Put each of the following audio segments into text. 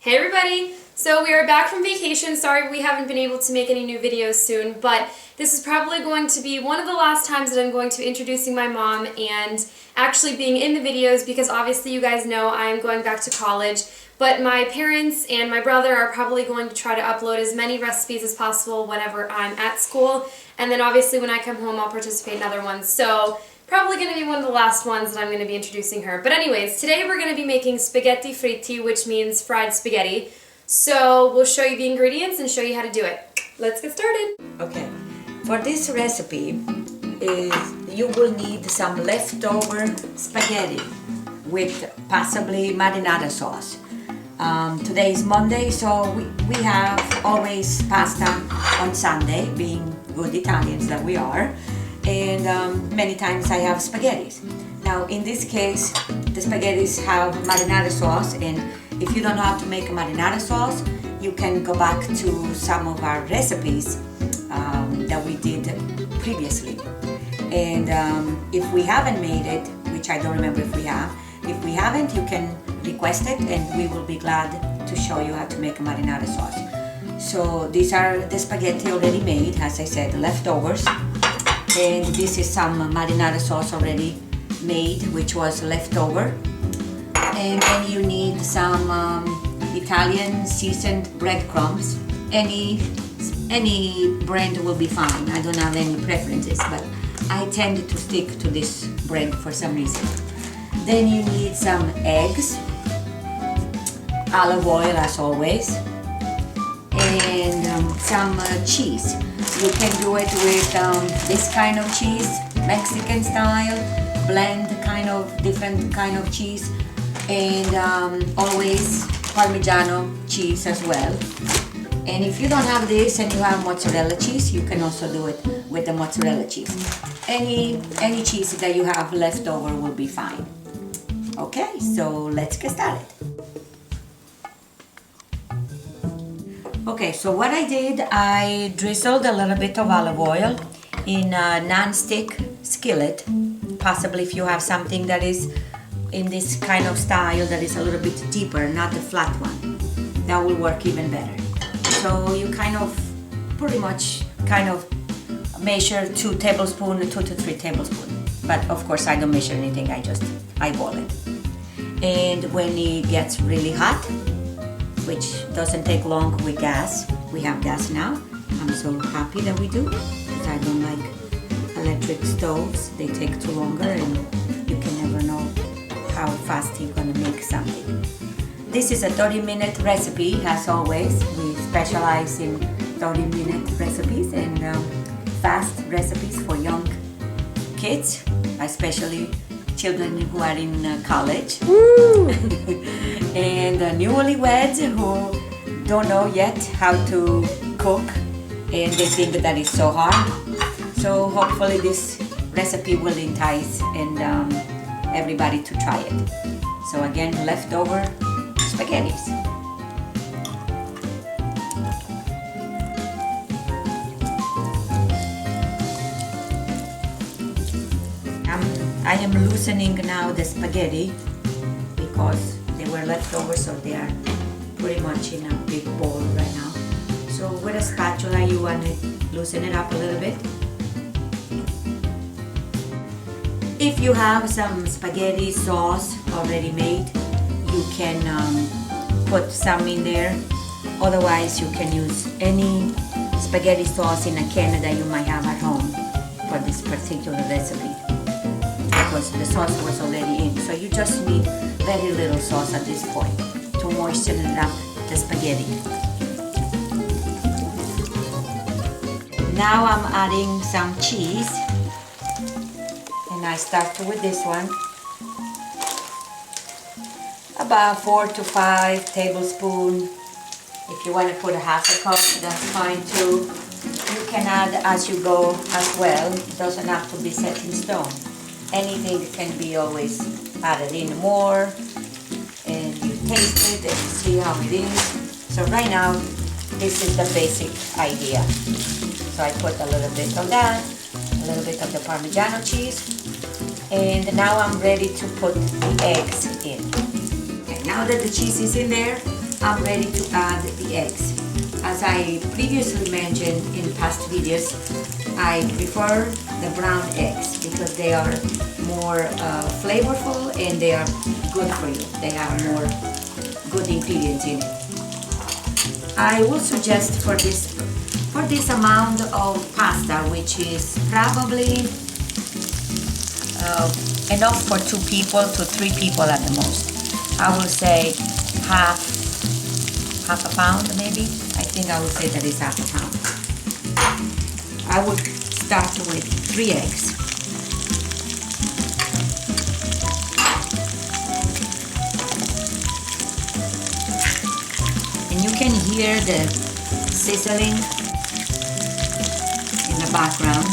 Hey everybody! So we are back from vacation. Sorry we haven't been able to make any new videos soon, but this is probably going to be one of the last times that I'm going to be introducing my mom and actually being in the videos because obviously you guys know I'm going back to college, but my parents and my brother are probably going to try to upload as many recipes as possible whenever I'm at school, and then obviously when I come home I'll participate in other ones. So probably going to be one of the last ones that I'm going to be introducing her. But anyways, today we're going to be making spaghetti fritti, which means fried spaghetti. So we'll show you the ingredients and show you how to do it. Let's get started. Okay, for this recipe, you will need some leftover spaghetti with possibly marinara sauce. Today is Monday, so we have always pasta on Sunday, being good Italians that we are. And many times I have spaghettis. Now in this case, the spaghettis have marinara sauce, and if you don't know how to make a marinara sauce, you can go back to some of our recipes that we did previously. And if we haven't made it, which I don't remember if we haven't, you can request it and we will be glad to show you how to make a marinara sauce. So these are the spaghetti already made, as I said, leftovers. And this is some marinara sauce already made, which was leftover. And then you need some Italian seasoned breadcrumbs. Any brand will be fine. I don't have any preferences, but I tend to stick to this bread for some reason. Then you need some eggs, olive oil as always, and some cheese. You can do it with this kind of cheese, Mexican style, blend kind of different kind of cheese, and always Parmigiano cheese as well. And if you don't have this and you have mozzarella cheese, you can also do it with the mozzarella cheese. Any cheese that you have left over will be fine. Okay, so let's get started. Okay, so what I did, I drizzled a little bit of olive oil in a non-stick skillet. Possibly if you have something that is in this kind of style that is a little bit deeper, not the flat one, that will work even better. So you pretty much measure 2 tablespoons, 2 to 3 tablespoons. But of course I don't measure anything, I just eyeball it. And when it gets really hot, which doesn't take long with gas. We have gas now. I'm so happy that we do, because I don't like electric stoves. They take too longer and you can never know how fast you're gonna make something. This is a 30-minute recipe, as always. We specialize in 30-minute recipes and fast recipes for young kids, especially children who are in college. And newlyweds who don't know yet how to cook and they think that it's so hard. So hopefully this recipe will entice and everybody to try it. So again, leftover spaghettis. I am loosening now the spaghetti because they were leftover, so they are pretty much in a big bowl right now. So with a spatula you want to loosen it up a little bit. If you have some spaghetti sauce already made, you can put some in there. Otherwise you can use any spaghetti sauce in a can that you might have at home for this particular recipe, because the sauce was already in. So you just need very little sauce at this point to moisten it up the spaghetti. Now I'm adding some cheese, and I start with this one. About 4 to 5 tablespoons. If you want to put a half a cup, that's fine too. You can add as you go as well. It doesn't have to be set in stone. Anything can be always added in more, and you taste it and see how it is. So right now, this is the basic idea. So I put a little bit of that, a little bit of the Parmigiano cheese, and now I'm ready to put the eggs in. Okay, now that the cheese is in there, I'm ready to add the eggs. As I previously mentioned in past videos, I prefer the brown eggs because they are more flavorful and they are good for you. They have more good ingredients in it. I will suggest for this amount of pasta, which is probably enough for 2 people to 3 people at the most. I will say half a pound maybe. I think I would say that is half a pound. I would start with 3 eggs. And you can hear the sizzling in the background.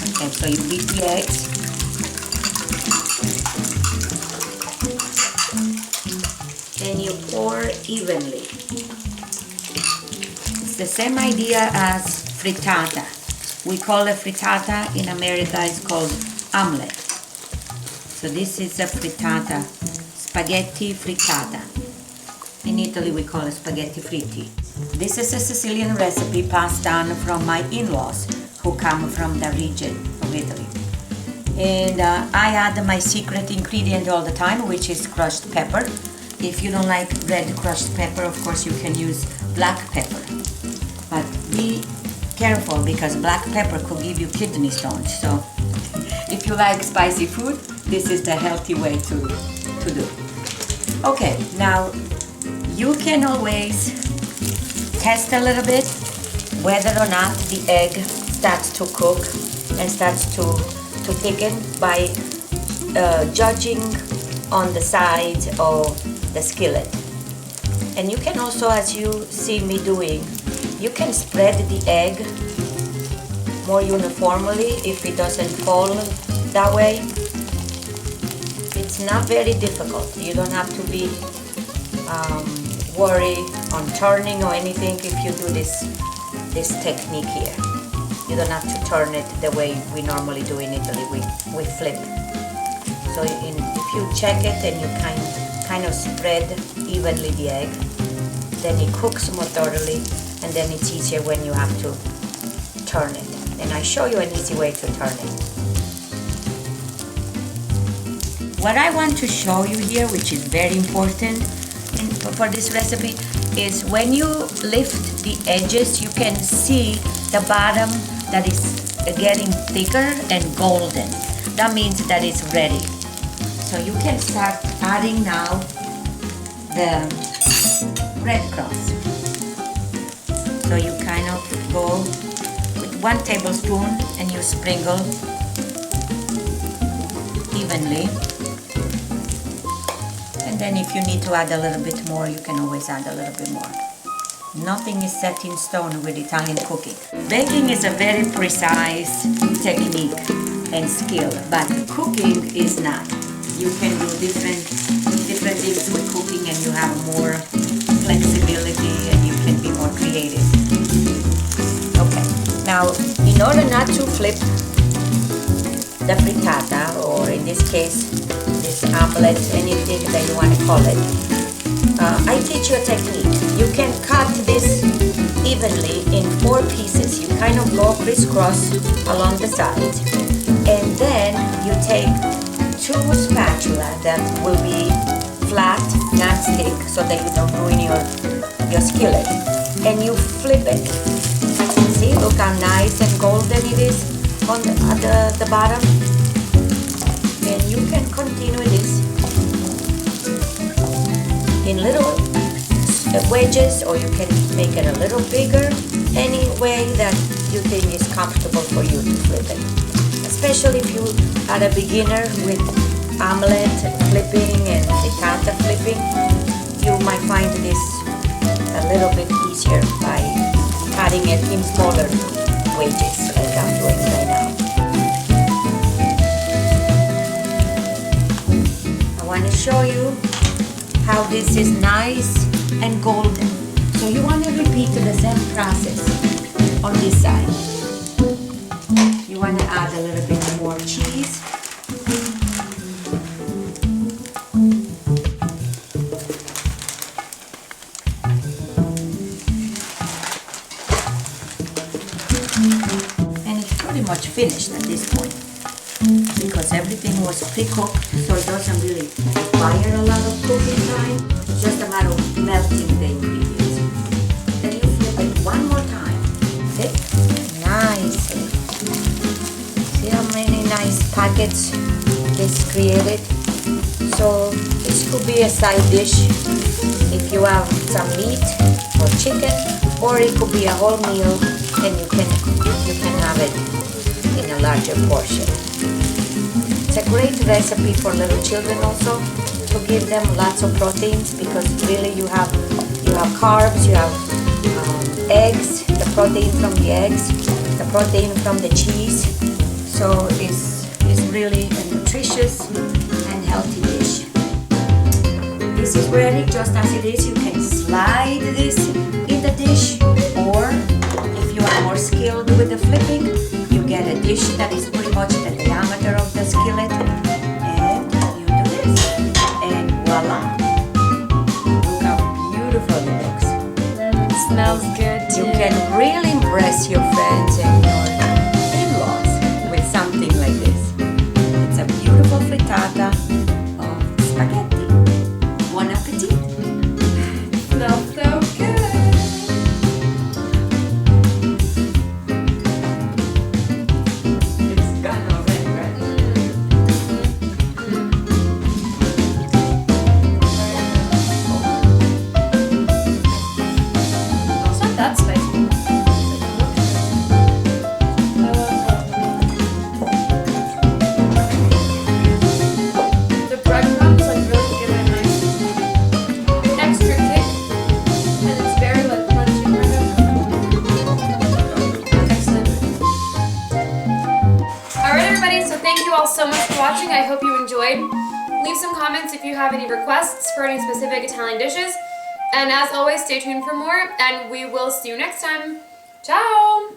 Okay, so you beat the eggs. And you pour evenly. It's the same idea as frittata. We call it frittata. In America it's called omelette. So this is a frittata, spaghetti frittata. In Italy we call it spaghetti fritti. This is a Sicilian recipe passed down from my in-laws who come from the region of Italy. And I add my secret ingredient all the time, which is crushed pepper. If you don't like red crushed pepper, of course you can use black pepper. But be careful because black pepper could give you kidney stones. So if you like spicy food, this is the healthy way to do. Okay, now you can always test a little bit whether or not the egg starts to cook and starts to thicken by judging on the sides of the skillet. And you can also, as you see me doing, you can spread the egg more uniformly if it doesn't fall that way. It's not very difficult. You don't have to be worried on turning or anything if you do this technique here. You don't have to turn it the way we normally do in Italy. We flip. So if you check it and you kind of spread evenly the egg, then it cooks more thoroughly, and then it's easier when you have to turn it. And I show you an easy way to turn it. What I want to show you here, which is very important for this recipe, is when you lift the edges, you can see the bottom that is getting thicker and golden. That means that it's ready. So you can start adding now the breadcrumbs. So you kind of go with 1 tablespoon and you sprinkle evenly. And then if you need to add a little bit more, you can always add a little bit more. Nothing is set in stone with Italian cooking. Baking is a very precise technique and skill, but cooking is not. You can do different things with cooking and you have more flexibility and you can be more creative. Okay, now in order not to flip the frittata, or in this case, this omelette, anything that you want to call it, I teach you a technique. You can cut this evenly in 4 pieces. You kind of go crisscross along the sides, and then you take 2 spatula that will be flat, non-stick, so that you don't ruin your skillet, and you flip it. See, look how nice and golden it is on the bottom. And you can continue this in little wedges, or you can make it a little bigger, any way that you think is comfortable for you to flip it. Especially if you are a beginner with omelette flipping and frittata flipping, you might find this a little bit easier by cutting it in smaller wedges, like I'm doing right now. I want to show you how this is nice and golden. So you want to repeat the same process on this side. You want to add a little bit more cheese. much finished at this point because everything was pre-cooked, so it doesn't really require a lot of cooking time. It's just a matter of melting the ingredients. Then you flip it one more time. Okay? Nicely. See how many nice packets this created? So this could be a side dish if you have some meat or chicken, or it could be a whole meal and you can have it in a larger portion. It's a great recipe for little children also, to give them lots of proteins, because really you have carbs, you have eggs, the protein from the eggs, the protein from the cheese. So it's really a nutritious and healthy dish. This is ready just as it is. You can slide this in the dish, or if you are more skilled with the flipping, you get a dish that is pretty much the diameter of the skillet, and you do this, and voila! Look how beautiful it looks. It smells good too. You can really impress your friends and your in-laws with something like this. It's a beautiful frittata of spaghetti. Bon appetit! Smells so good. It's gone already, right? It's not that spicy. The breadcrumbs really give it a nice extra kick, and it's very crunchy. Excellent. Alright everybody, so thank you all so much for watching. I hope you enjoyed. Leave some comments if you have any requests for any specific Italian dishes. And as always, stay tuned for more, and we will see you next time. Ciao!